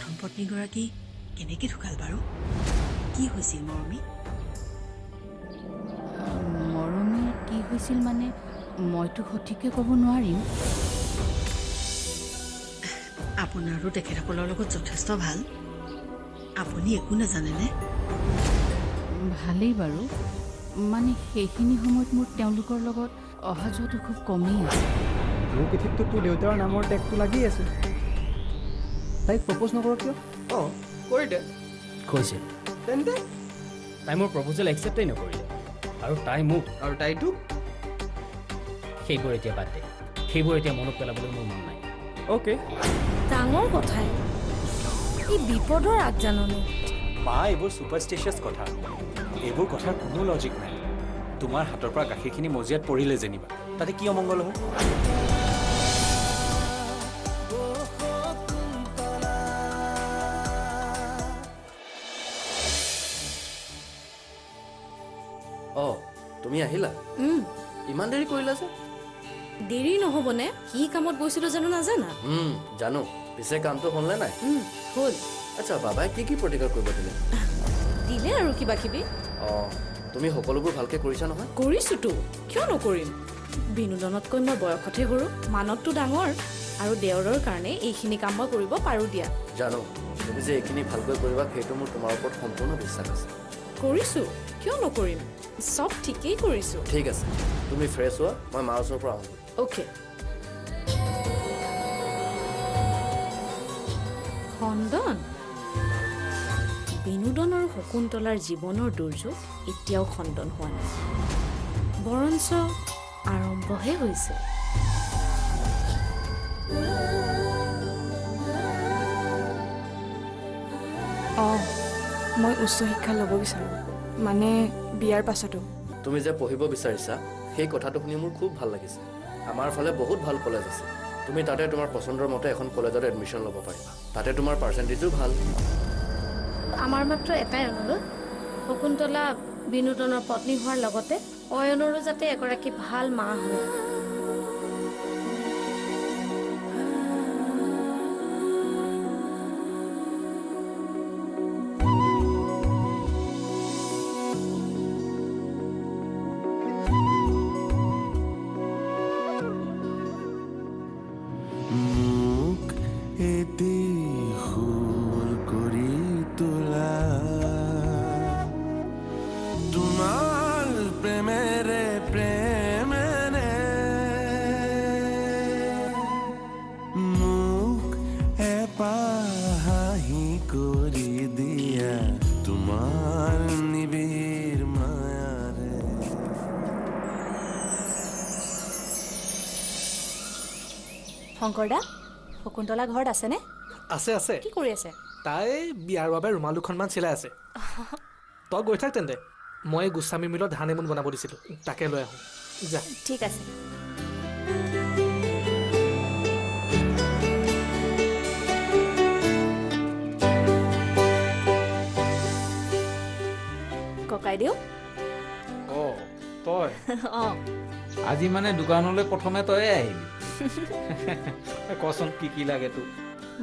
প্ৰথম পত্নীগৰাকী কেনেকৈ ঢুকাল বাৰু? কি হৈছিল মৰমী? মৰমী কি হৈছিল মানে মইতো সঠিককৈ ক'ব নোৱাৰিম। আপোনাৰো তেখেতসকলৰ লগত যথেষ্ট ভাল। আপুনি একো নাজানেনে? ভালেই বাৰু, মানে সেইখিনি সময়ত মোৰ তেওঁলোকৰ লগত অহা যোৱাটো খুব কমেই আছে। মোৰ চিঠিততো তোৰ দেউতাৰ নামৰ টেগটো লাগি আছে। তাইক প্ৰপ'জ নকৰ কিয়? অঁ কৰি দে। কৈছিল তেন্তে তাই মোৰ প্ৰপ'জেল একচেপ্টেই নকৰিলে, আৰু তাই মোক আৰু তাইতো সেইবোৰ এতিয়া বাদ দে। সেইবোৰ এতিয়া মনত পেলাবলৈ মোৰ মন নাই। অ'কে। ডাঙৰ কথাই ই বিপদৰ আগজাননী। মা, এইবোৰ ছুপাৰষ্টিচিয়াছ কথা। এইবোৰ কথাৰ কোনো লজিক নাই। তোমাৰ হাতৰ পৰা গাখীৰখিনি মজিয়াত পৰিলে যেনিবা, তাতে কি অমংগল হ'ব? অঁ তুমি আহিলা? ইমান দেৰি কৰিলা যে? দেৰি নহ'বনে? কি কামত গৈছিলোঁ জানো নাজানা? জানো। পিছে কামটো হ'লনে নাই? হ'ল। আচ্ছা, বাবাই কি কি প্ৰতিকাৰ কৰিব দিলে? দিলে আৰু কিবা কিবি। অঁ তুমি সকলোবোৰ ভালকৈ কৰিছা নহয়? কৰিছোতো, কিয় নকৰিম? বিনোদনতকৈ মই বয়সতহে সৰু, মানততো ডাঙৰ, আৰু দেওৰৰ কাৰণে এইখিনি কাম মই কৰিব পাৰোঁ দিয়া। জানো তুমি যে এইখিনি ভালকৈ কৰিবা সেইটো মোৰ তোমাৰ ওপৰত সম্পূৰ্ণ বিশ্বাস আছে। কৰিছোঁ, কিয় নকৰিম? চব ঠিকেই কৰিছোঁ। ঠিক আছে, তুমি ফ্ৰেছ হোৱা, মই মাৰ ওচৰৰ পৰা আহোঁ। অ'কে। খণ্ডন, বিনোদন আৰু শকুন্তলাৰ জীৱনৰ দুৰ্যোগ এতিয়াও খণ্ডন হোৱা নাই, বৰঞ্চ আৰম্ভহে হৈছে। অঁ, মই উচ্চ শিক্ষা ল'ব বিচাৰোঁ, মানে বিয়াৰ পাছতো। তুমি যে পঢ়িব বিচাৰিছা সেই কথাটো শুনি মোৰ খুব ভাল লাগিছে। আমাৰ ফালে বহুত ভাল কলেজ আছে, তুমি তাতে তোমাৰ পচন্দৰ মতে এখন কলেজত এডমিশ্যন ল'ব পাৰিবা। তাতে তোমাৰ পাৰ্চেণ্টেজো ভাল। আমাৰ মাত্ৰ এটাই অনুৰোধ, শকুন্তলা বিনোদনৰ পত্নী হোৱাৰ লগতে অয়নৰো যাতে এগৰাকী ভাল মা হয়। শংকৰদা, শকুন্তলা ঘৰত আছেনে? আছে আছে। কি কৰি আছে? তাই বিয়াৰ বাবে ৰুমাল দুখনমান চিলাই আছে। তই গৈ থাক তেন্তে, মই গোস্বামী মিলত হানিমুন বনাব দিছিলোঁ, তাকে লৈ আহোঁ। যা। ঠিক আছে। ককাইদেউ। অঁ তই? অঁ। আজি মানে দোকানলৈ প্ৰথমে তয়ে আহিবি। কচোন কি কি লাগে তোক?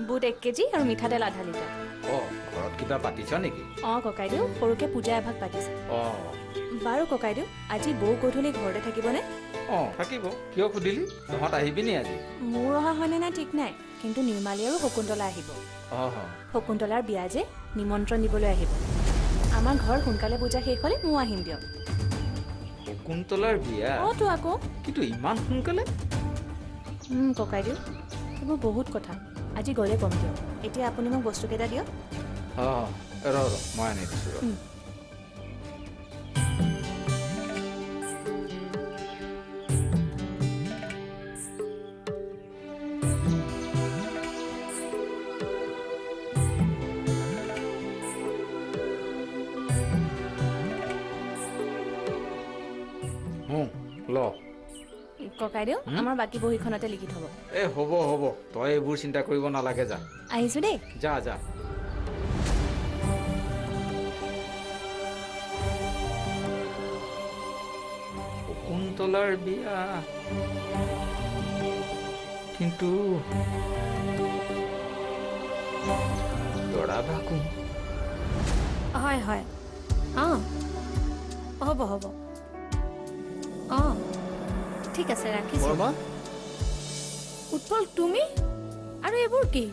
বুট 1 কেজি আৰু মিঠাতেল আধা লিটাৰ। অঁ, ঘৰত কিবা পাতিছ নেকি? অঁ ককাইদেউ, সৰুকৈ পূজা এভাগ পাতিছে। অঁ বাৰু ককাইদেউ, আজি বৌ গধূলি ঘৰতে থাকিবনে? অঁ থাকিব। কিয় সুধিলি? তহঁত আহিবি নি আজি? মোৰ অহা হয়নে নাই ঠিক নাই, কিন্তু নিৰ্মালী আৰু শকুন্তলা আহিব। অঁ শকুন্তলাৰ বিয়া যে, নিমন্ত্ৰণ দিবলৈ আহিব। আমাৰ ঘৰ সোনকালে পূজা শেষ হ'লে ময়ো আহিম দিয়ক। শকুন্তলাৰ বিয়া? অঁ তো আকৌ। কিন্তু ইমান সোনকালে? ককাইদেউ, এইবোৰ বহুত কথা, আজি গ'লে কম দিয়ক। এতিয়া আপুনি মোক বস্তুকেইটা দিয়ক। অঁ ৰ মই আনি দিছোঁ ৰ। ল ককাইদেউ, আমাৰ বাকী বহীখনতে লিখি থ'ব। এই হ'ব হ'ব, তই এইবোৰ চিন্তা কৰিব নালাগে, যা। আহিছোঁ দেই। যা যা। শকুন্তলাৰ বিয়া, কিন্তু দাদা কোন হয় হয় অঁ হ'ব হ'ব অঁ ঠিক আছে ৰাখিছোঁ বৰমা উৎপল তুমি আৰু এইবোৰ কি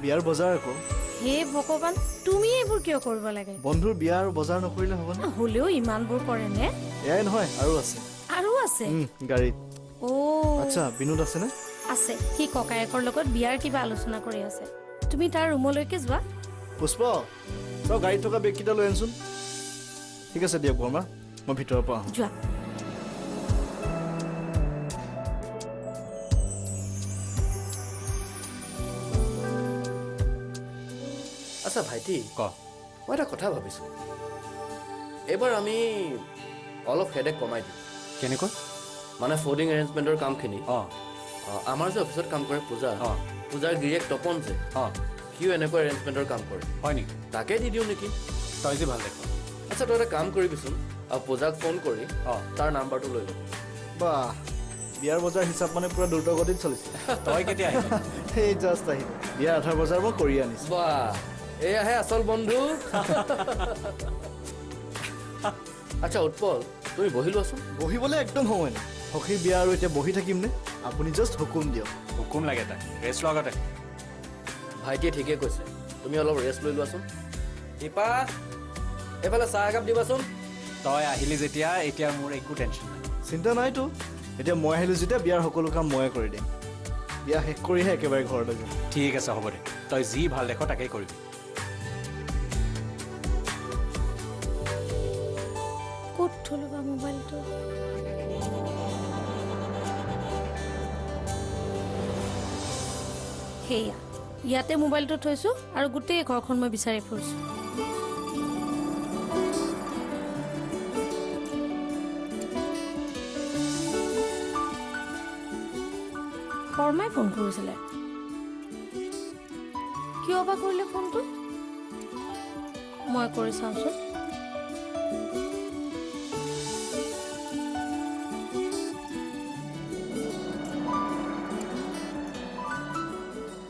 বিয়াৰ বজাৰ আকৌ হে ভগৱান তুমি এইবোৰ কিয় কৰিব লাগে বন্ধুৰ বিয়া আৰু বজাৰ নকৰিলে হ'বনে হ'লেও ইমানবোৰ কৰে নে এয়াই নহয় আৰু আছে আৰু আছে গাড়ীত অ' আচ্ছা বিনোদ আছেনে আছে সি ককায়েকৰ লগত বিয়াৰ কিবা আলোচনা কৰি আছে তুমি তাৰ ৰুমলৈকে যোৱা পুষ্প তই গাড়ীত থকা বেগকেইটা লৈ আনচোন ঠিক আছে দিয়ক বৰমা মই ভিতৰৰ পৰা আহোঁ যোৱা আচ্ছা ভাইটি ক মই এটা কথা ভাবিছোঁ এইবাৰ আমি অলপ হেডেক কমাই দিওঁ কেনেকৈ মানে ফুডিং এৰেঞ্জমেণ্টৰ কামখিনি অঁ আমাৰ যে অফিচত কাম কৰে পূজাৰ গিৰিয়েক তপন যে সিও এনেকুৱা এৰেঞ্জমেণ্টৰ কাম কৰে হয় নেকি তাকে দি দিওঁ নেকি তই যে ভাল দেখ আচ্ছা তই এটা কাম কৰিবিচোন পূজাক ফোন কৰি তাৰ নাম্বাৰটো লৈ ল'বি বাহ বিয়াৰ বজাৰ হিচাপ মানে পুৰা দ্ৰুতগতিত চলিছে তই কেতিয়া আহিবি সেই জাষ্ট আহিলোঁ বিয়াৰ আধাৰ বজাৰ মই কৰি আনিছোঁ বাহ এয়াহে আচল বন্ধু আচ্ছা উৎপল তুমি বহি লোৱাচোন বহিবলৈ একদম সময় নাই সখীৰ বিয়া আৰু এতিয়া বহি থাকিমনে আপুনি জাষ্ট হুকুম দিয়ক হুকুম লাগে তাক ৰেষ্ট লগতে ভাইটিয়ে ঠিকে কৈছে তুমি অলপ ৰেষ্ট লৈ লোৱাচোন দীপা এইফালে চাহ একাপ দিবাচোন তই আহিলি যেতিয়া এতিয়া মোৰ একো টেনশ্যন নাই চিন্তা নাইতো এতিয়া মই আহিলোঁ যেতিয়া বিয়াৰ সকলো কাম ময়ে কৰি দিম বিয়া শেষ কৰিহে একেবাৰে ঘৰলৈ যাম ঠিক আছে হ'ব দে তই যি ভাল দেখ তাকেই কৰিবি ক'ত থলো বা মোবাইলটো সেয়া ইয়াতে মোবাইলটো থৈছোঁ আৰু গোটেই ঘৰখন মই বিচাৰি ফুৰিছোঁ শৰ্মাই ফোন কৰিছিলে কিয় বা কৰিলে ফোনটো মই কৰি চাওঁচোন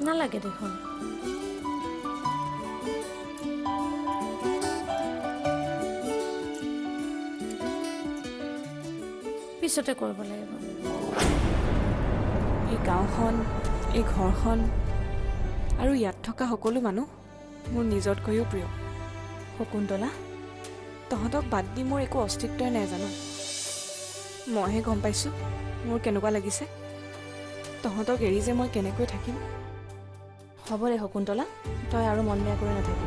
নালাগে দেখোন পিছতে কৰিব লাগিব এই গাঁওখন এই ঘৰখন আৰু ইয়াত থকা সকলো মানুহ মোৰ নিজতকৈও প্ৰিয় শকুন্তলা তহঁতক বাদ দি মোৰ একো অস্তিত্বই নাই জানো মইহে গম পাইছোঁ মোৰ কেনেকুৱা লাগিছে তহঁতক এৰি যে মই কেনেকৈ থাকিম হ'ব দে শকুন্তলা তই আৰু মন বেয়া কৰি নাথাকিবি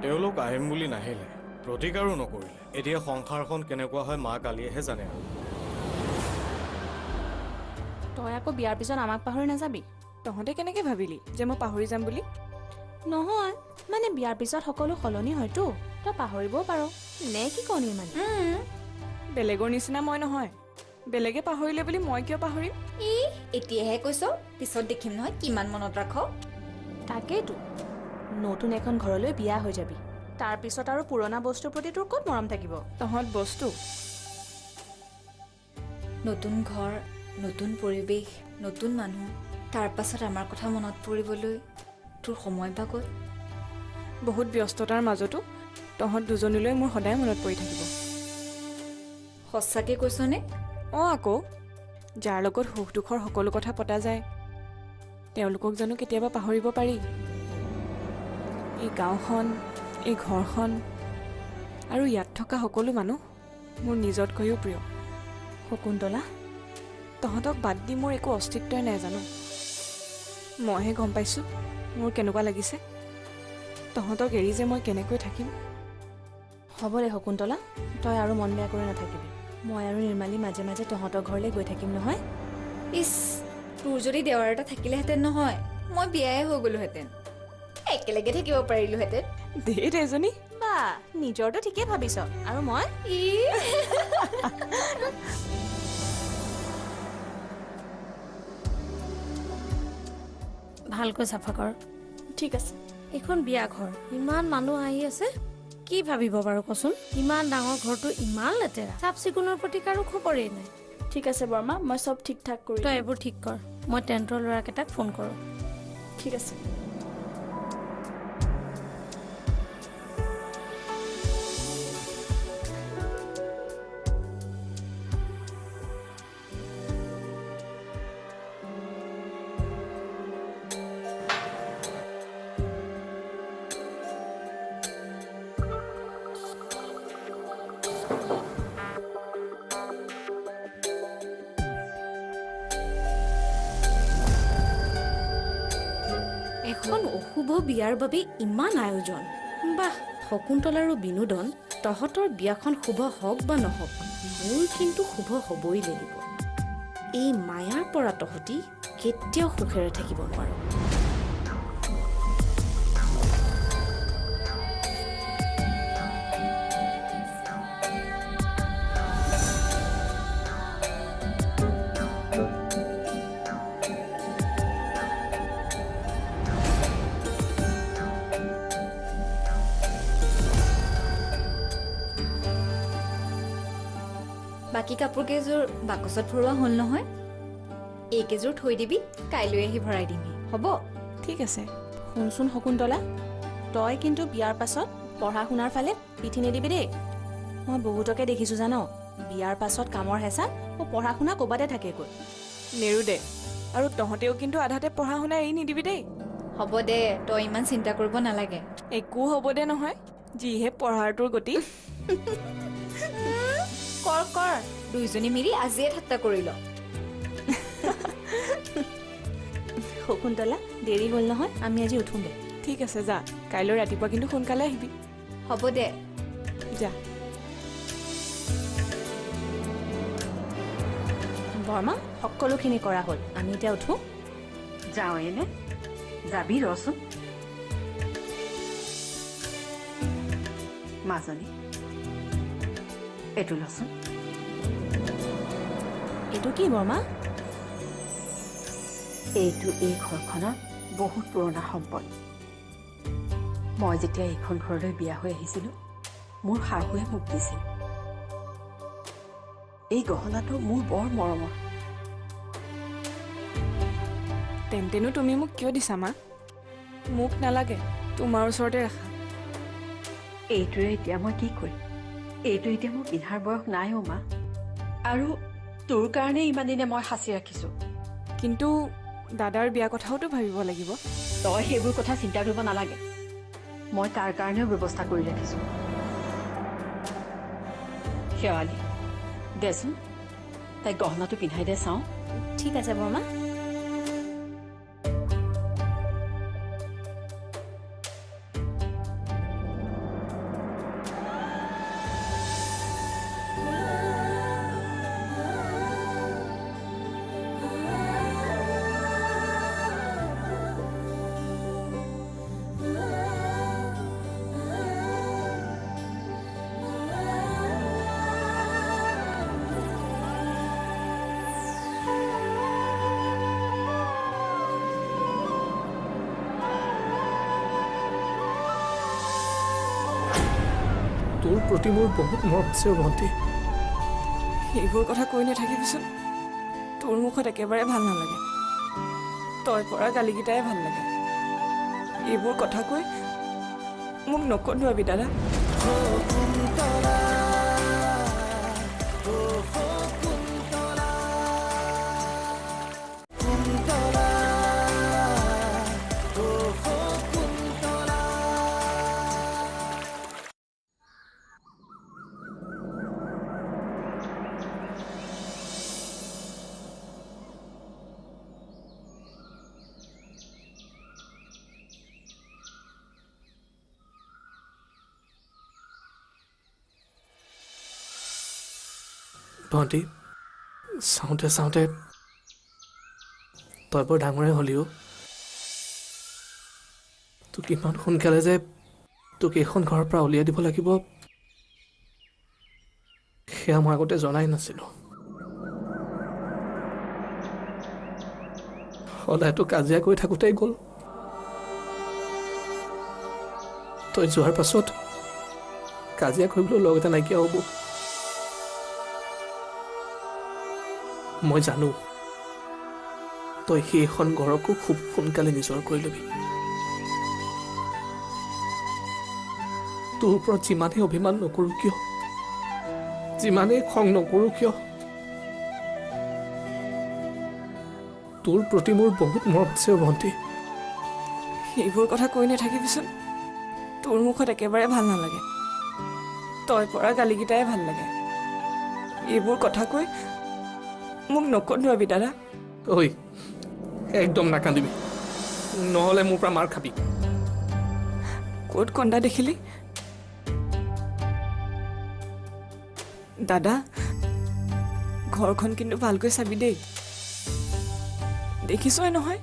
তেওঁলোক আহিম বুলি নাহিলে প্ৰতিকাৰো নকৰিলে এতিয়া সংসাৰখন কেনেকুৱা হয় মা কালিয়েহে জানে আৰু তই আকৌ বিয়াৰ পিছত আমাক পাহৰি নাযাবি তহঁতে কেনেকৈ ভাবিলি যে মই পাহৰি যাম বুলি নহয় মানে বিয়াৰ পিছত সকলো সলনি হয়তো তই পাহৰিবও পাৰ নে কি কণী মানে বেলেগৰ নিচিনা মই নহয় বেলেগে পাহৰিলে বুলি মই কিয় পাহৰিম এতিয়াহে কৈছ পিছত দেখিম নহয় কিমান মনত ৰাখ তাকেইতো নতুন এখন ঘৰলৈ বিয়া হৈ যাবি তাৰপিছত আৰু পুৰণা বস্তুৰ প্ৰতি তোৰ ক'ত মৰম থাকিব তহঁত বস্তু নতুন ঘৰ নতুন পৰিৱেশ নতুন মানুহ তাৰ পাছত আমাৰ কথা মনত পৰিবলৈ তোৰ সময় বা গ'ল বহুত ব্যস্ততাৰ মাজতো তহঁত দুজনীলৈ মোৰ সদায় মনত পৰি থাকিব সঁচাকৈ কৈছনে আকৌ যাৰ লগত সুখ দুখৰ সকলো কথা পতা যায় তেওঁলোকক জানো কেতিয়াবা পাহৰিব পাৰি এই গাঁওখন এই ঘৰখন আৰু ইয়াত থকা সকলো মানুহ মোৰ নিজতকৈও প্ৰিয় শকুন্তলা তহঁতক বাদ দি মোৰ একো অস্তিত্বই নাই জানো মইহে গম পাইছোঁ মোৰ কেনেকুৱা লাগিছে তহঁতক এৰি যে মই কেনেকৈ থাকিম হ'ব দে শকুন্তলা তই আৰু মন বেয়া কৰি নাথাকিবি মই আৰু নিৰ্মালী মাজে মাজে তহঁতৰ ঘৰলৈ গৈ থাকিম নহয় ইছ তোৰ যদি দেৱাৰ এটা থাকিলেহেঁতেন নহয় মই বিয়াই হৈ গ'লোহেঁতেন একেলগে থাকিব পাৰিলোহেঁতেন দেই এজনী বা নিজৰটো ঠিকেই ভাবিছ আৰু মই ভালকৈ চাফা কৰ। ঠিক আছে। এইখন বিয়া ঘৰ, ইমান মানুহ আহি আছে, কি ভাবিব বাৰু কচোন? ইমান ডাঙৰ ঘৰটো ইমান লেতেৰা, চাফ চিকুণৰ প্ৰতি কাৰো খবৰেই নাই। ঠিক আছে বৰ্মা, মই চব ঠিক ঠাক কৰি তই এইবোৰ ঠিক কৰ, মই টেণ্টৰ ল'ৰাকেইটাক ফোন কৰোঁ। ঠিক আছে। এখন অশুভ বিয়াৰ বাবে ইমান আয়োজন। বাহ, শকুন্তলা আৰু বিনোদন, তহঁতৰ বিয়াখন শুভ হওক বা নহওক, মোৰ কিন্তু শুভ হ'বই লাগিব। এই মায়াৰ পৰা তহঁতি কেতিয়াও সুখেৰে থাকিব নোৱাৰ। বাকী কাপোৰকেইযোৰ বাকচত ভৰোৱা হ'ল নহয়? এইকেইযোৰ থৈ দিবি, কাইলৈ আহি ভৰাই দিমহি, হ'ব? ঠিক আছে। শুনচোন শকুন্তলা, তই কিন্তু বিয়াৰ পাছত পঢ়া শুনাৰ ফালে পিঠি নিদিবি দেই। মই বহুতকে দেখিছোঁ জান, বিয়াৰ পাছত কামৰ হেঁচা ও পঢ়া শুনা ক'বাতে থাকেগৈ। নেৰো দে, আৰু তহঁতেও কিন্তু আধাতে পঢ়া শুনা এৰি নিদিবি দেই। হ'ব দে, তই ইমান চিন্তা কৰিব নালাগে। একো হ'ব দে নহয়, যিহে পঢ়াৰটোৰ গতি। কৰ কৰ, দুইজনী মিলি আজিয়ে ঠাট্টা কৰি ল। শকুন্তলা, দেৰি হ'ল নহয়, আমি আজি উঠোঁ দে। ঠিক আছে, যা। কাইলৈ ৰাতিপুৱা কিন্তু সোনকালে আহিবি। হ'ব দে, যা। বৰ্মা, সকলোখিনি কৰা হ'ল, আমি এতিয়া উঠোঁ। যাওঁ এনে যাবি ৰচোন। মাজনী, এইটো লচোন। এইটো কি বৰ্মা? এইটো এই ঘৰখনৰ বহুত পুৰণা সম্পদ। মই যেতিয়া এইখন ঘৰলৈ বিয়া হৈ আহিছিলোঁ, মোৰ শাহুৱে মোক দিছিল। এই গহনাটো মোৰ বৰ মৰমৰ। তেন্তেনো তুমি মোক কিয় দিছা মা? মোক নালাগে, তোমাৰ ওচৰতে ৰাখা। এইটোৱে এতিয়া মই কি কৰিম? এইটো এতিয়া মোৰ পিন্ধাৰ বয়স নাই অ' মা। আৰু তোৰ কাৰণে ইমান দিনে মই সাঁচি ৰাখিছোঁ। কিন্তু দাদাৰ বিয়া কথাওতো ভাবিব লাগিব। তই সেইবোৰ কথা চিন্তা কৰিব নালাগে, মই তাৰ কাৰণেও ব্যৱস্থা কৰি ৰাখিছোঁ। শেৱালি, দেচোন তাইক গহনাটো পিন্ধাই দে চাওঁ। ঠিক আছে বৰ্মা। তোৰ প্ৰতি মোৰ বহুত মৰম আছে ভণ্টি। সেইবোৰ কথা কৈ নাথাকিবিচোন, তোৰ মুখত একেবাৰে ভাল নালাগে। তই পৰা গালিকেইটাই ভাল লাগে। এইবোৰ কথা কৈ মোক নকন্দুৱাবি দাদা। ভণ্টি, চাওঁতে চাওঁতে তই বৰ ডাঙৰে হ'লিও। তোক ইমান সোনকালে যে তোক এইখন ঘৰৰ পৰা উলিয়াই দিব লাগিব, সেয়া মই আগতে জনাই নাছিলোঁ। সদায়তো কাজিয়া কৰি থাকোঁতেই গ'ল। তই যোৱাৰ পাছত কাজিয়া কৰিবলৈ লগ এটা নাইকিয়া হ'ব। মই জানো তই সেইখন ঘৰকো খুব সোনকালে নিজৰ কৰি ল'বি। তোৰ ওপৰত যিমানেই অভিমান নকৰোঁ কিয়, যিমানেই খং নকৰোঁ কিয়, তোৰ প্ৰতি মোৰ বহুত মৰম আছে ভণ্টি। সেইবোৰ কথা কৈ নাথাকিবিচোন। তোৰ মুখত একেবাৰে ভাল নালাগে। তই পৰা গালিকেইটাই ভাল লাগে। এইবোৰ কথা কৈ মোক নকন্দুৱাবি দাদা। ঐ একদম নাকান্দিবি, নহ'লে মোৰ পৰা মাৰ খাবি। ক'ত কন্দা দেখিলি? দাদা, ঘৰখন কিন্তু ভালকৈ চাবি দেই। দেখিছই নহয়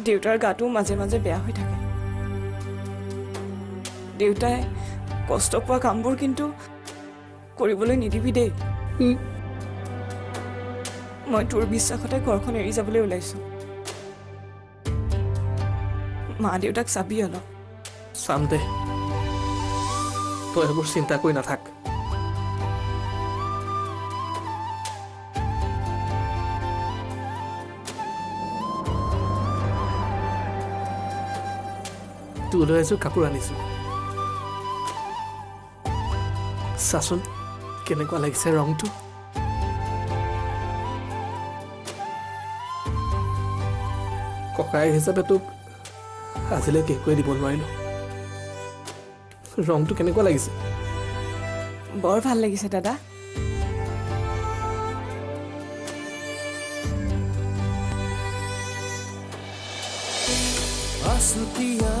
দেউতাৰ গাটো মাজে মাজে বেয়া হৈ থাকে। দেউতাই কষ্ট পোৱা কামবোৰ কিন্তু কৰিবলৈ নিদিবি দেই। মই তোৰ বিশ্বাসতে ঘৰখন এৰি যাবলৈ ওলাইছো। মা দেউতাক চাবি অলপ। চাম দে, তই সেইবোৰ চিন্তা কৰি নাথাক। তোলৈ এযোৰ কাপোৰ আনিছো, চাচোন কেনেকুৱা লাগিছে ৰংটো। ককায়েক হিচাপে তোক আজিলৈকে একোৱে দিব নোৱাৰিলো। ৰংটো কেনেকুৱা লাগিছে? বৰ ভাল লাগিছে দাদা। আছুতীয়া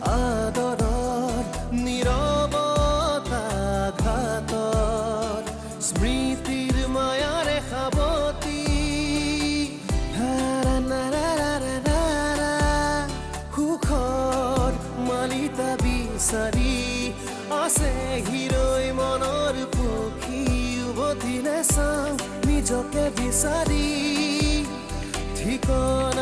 আদৰৰ নীৰৱতা ঘাতৰ স্মৃতিৰ মায়াৰে সাৱতি সুখৰ মালিতা বিচাৰি আছে হিৰৈ মনৰ পক্ষী উভতি নাচাওঁ নিজকে বিচাৰি ঠিকনা